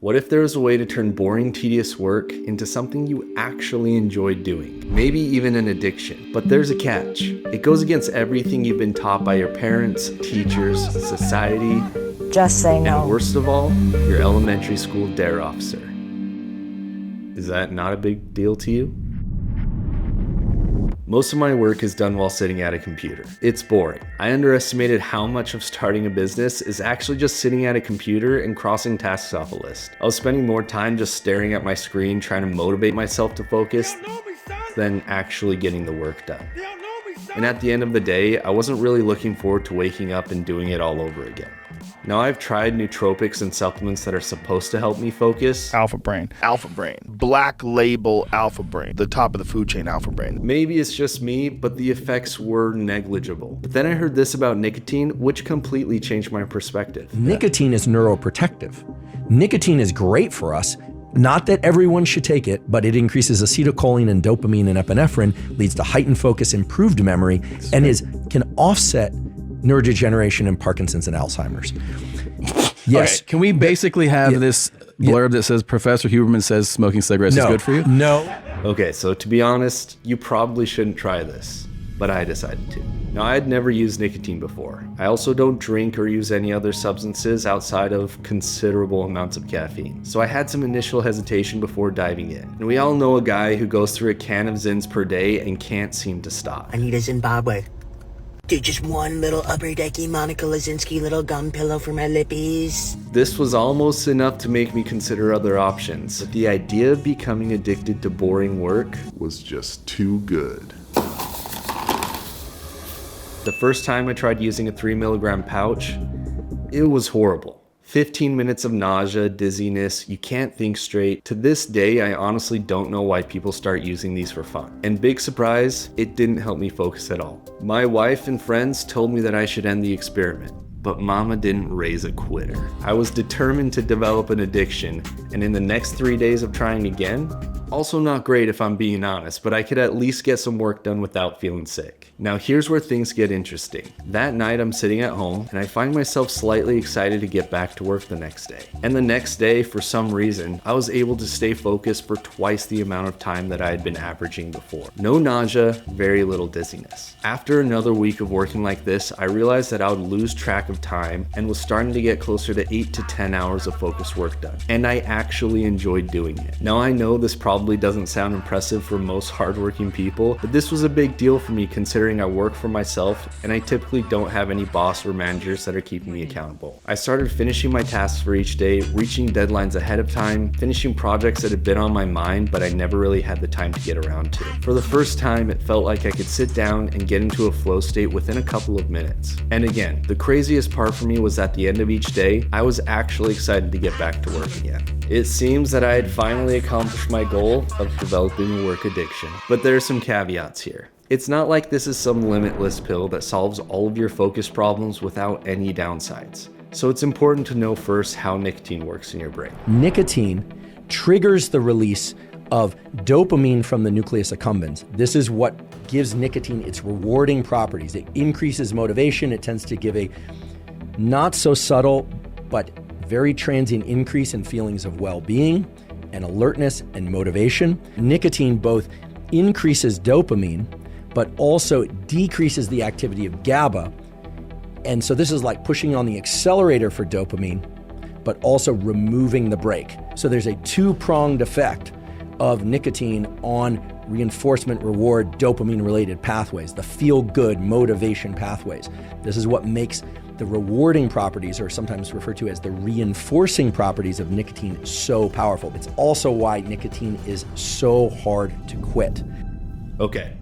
What if there was a way to turn boring, tedious work into something you actually enjoy doing? Maybe even an addiction. But there's a catch. It goes against everything you've been taught by your parents, teachers, society, Just say no. and worst of all, your elementary school dare officer. Is that not a big deal to you? Most of my work is done while sitting at a computer. It's boring. I underestimated how much of starting a business is actually just sitting at a computer and crossing tasks off a list. I was spending more time just staring at my screen trying to motivate myself to focus than actually getting the work done. And at the end of the day, I wasn't really looking forward to waking up and doing it all over again. Now I've tried nootropics and supplements that are supposed to help me focus. Alpha Brain, Black Label Alpha Brain, the top of the food chain Alpha Brain. Maybe it's just me, but the effects were negligible. But then I heard this about nicotine, which completely changed my perspective. Nicotine is neuroprotective. Nicotine is great for us. Not that everyone should take it, but it increases acetylcholine and dopamine and epinephrine, leads to heightened focus, improved memory, and can offset neurodegeneration in Parkinson's and Alzheimer's. Yes. Okay, can we basically have this blurb that says Professor Huberman says smoking cigarettes is good for you? No. Okay, so to be honest, you probably shouldn't try this, but I decided to. Now, I had never used nicotine before. I also don't drink or use any other substances outside of considerable amounts of caffeine. So I had some initial hesitation before diving in. And we all know a guy who goes through a can of Zins per day and can't seem to stop. I need a Zimbabwe. Dude, just one little upper decky Monica Lewinsky little gum pillow for my lippies. This was almost enough to make me consider other options. But the idea of becoming addicted to boring work was just too good. The first time I tried using a 3 milligram pouch, it was horrible. 15 minutes of nausea, dizziness, you can't think straight. To this day, I honestly don't know why people start using these for fun. And big surprise, it didn't help me focus at all. My wife and friends told me that I should end the experiment, but mama didn't raise a quitter. I was determined to develop an addiction, and in the next 3 days of trying again, also not great if I'm being honest, but I could at least get some work done without feeling sick. Now here's where things get interesting. That night I'm sitting at home and I find myself slightly excited to get back to work the next day. And the next day, for some reason, I was able to stay focused for twice the amount of time that I had been averaging before. No nausea, very little dizziness. After another week of working like this, I realized that I would lose track of time and was starting to get closer to 8 to 10 hours of focused work done. And I actually enjoyed doing it. Now I know this probably doesn't sound impressive for most hardworking people, but this was a big deal for me considering I work for myself and I typically don't have any boss or managers that are keeping me accountable. I started finishing my tasks for each day, reaching deadlines ahead of time, finishing projects that had been on my mind but I never really had the time to get around to. For the first time, it felt like I could sit down and get into a flow state within a couple of minutes. And again, the craziest part for me was at the end of each day, I was actually excited to get back to work again. It seems that I had finally accomplished my goal of developing a work addiction. But there are some caveats here. It's not like this is some limitless pill that solves all of your focus problems without any downsides. So it's important to know first how nicotine works in your brain. Nicotine triggers the release of dopamine from the nucleus accumbens. This is what gives nicotine its rewarding properties. It increases motivation. It tends to give a not so subtle, but very transient increase in feelings of well-being and alertness and motivation. Nicotine both increases dopamine, but also decreases the activity of GABA. And so this is like pushing on the accelerator for dopamine, but also removing the brake. So there's a two-pronged effect of nicotine on reinforcement, reward, dopamine-related pathways, the feel-good motivation pathways. This is what makes the rewarding properties, or sometimes referred to as the reinforcing properties of nicotine, so powerful. It's also why nicotine is so hard to quit. Okay.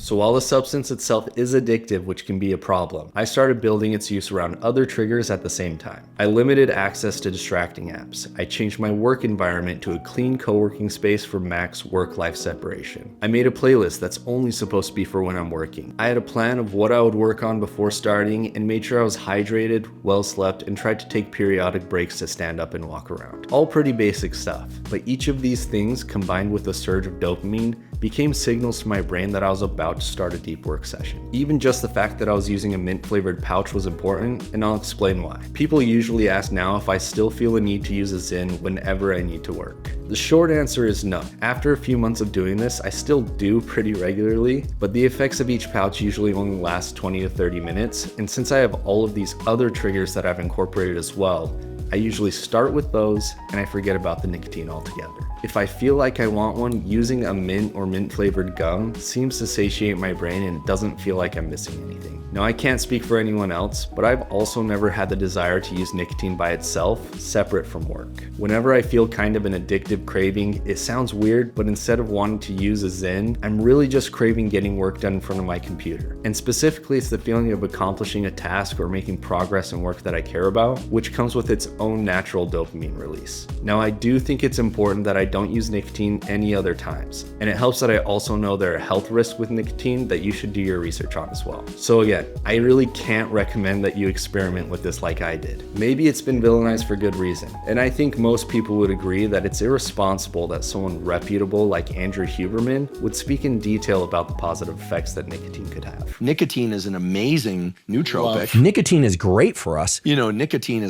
So while the substance itself is addictive, which can be a problem, I started building its use around other triggers at the same time. I limited access to distracting apps. I changed my work environment to a clean co-working space for max work-life separation. I made a playlist that's only supposed to be for when I'm working. I had a plan of what I would work on before starting and made sure I was hydrated, well slept, and tried to take periodic breaks to stand up and walk around. All pretty basic stuff, but each of these things combined with a surge of dopamine became signals to my brain that I was about to start a deep work session. Even just the fact that I was using a mint flavored pouch was important, and I'll explain why. People usually ask now if I still feel the need to use a Zyn whenever I need to work. The short answer is no. After a few months of doing this, I still do pretty regularly, but the effects of each pouch usually only last 20 to 30 minutes, and since I have all of these other triggers that I've incorporated as well, I usually start with those and I forget about the nicotine altogether. If I feel like I want one, using a mint or mint flavored gum seems to satiate my brain and it doesn't feel like I'm missing anything. Now, I can't speak for anyone else, but I've also never had the desire to use nicotine by itself, separate from work. Whenever I feel kind of an addictive craving, it sounds weird, but instead of wanting to use a Zyn, I'm really just craving getting work done in front of my computer. And specifically, it's the feeling of accomplishing a task or making progress in work that I care about, which comes with its own natural dopamine release. Now, I do think it's important that I don't use nicotine any other times, and it helps that I also know there are health risks with nicotine that you should do your research on as well. So again, I really can't recommend that you experiment with this like I did. Maybe it's been villainized for good reason, and I think most people would agree that it's irresponsible that someone reputable like Andrew Huberman would speak in detail about the positive effects that nicotine could have. Nicotine is an amazing nootropic. Nicotine is great for us. You know, nicotine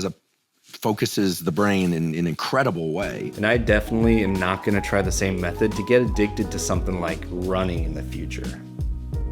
focuses the brain in an incredible way. And I definitely am not going to try the same method to get addicted to something like running in the future.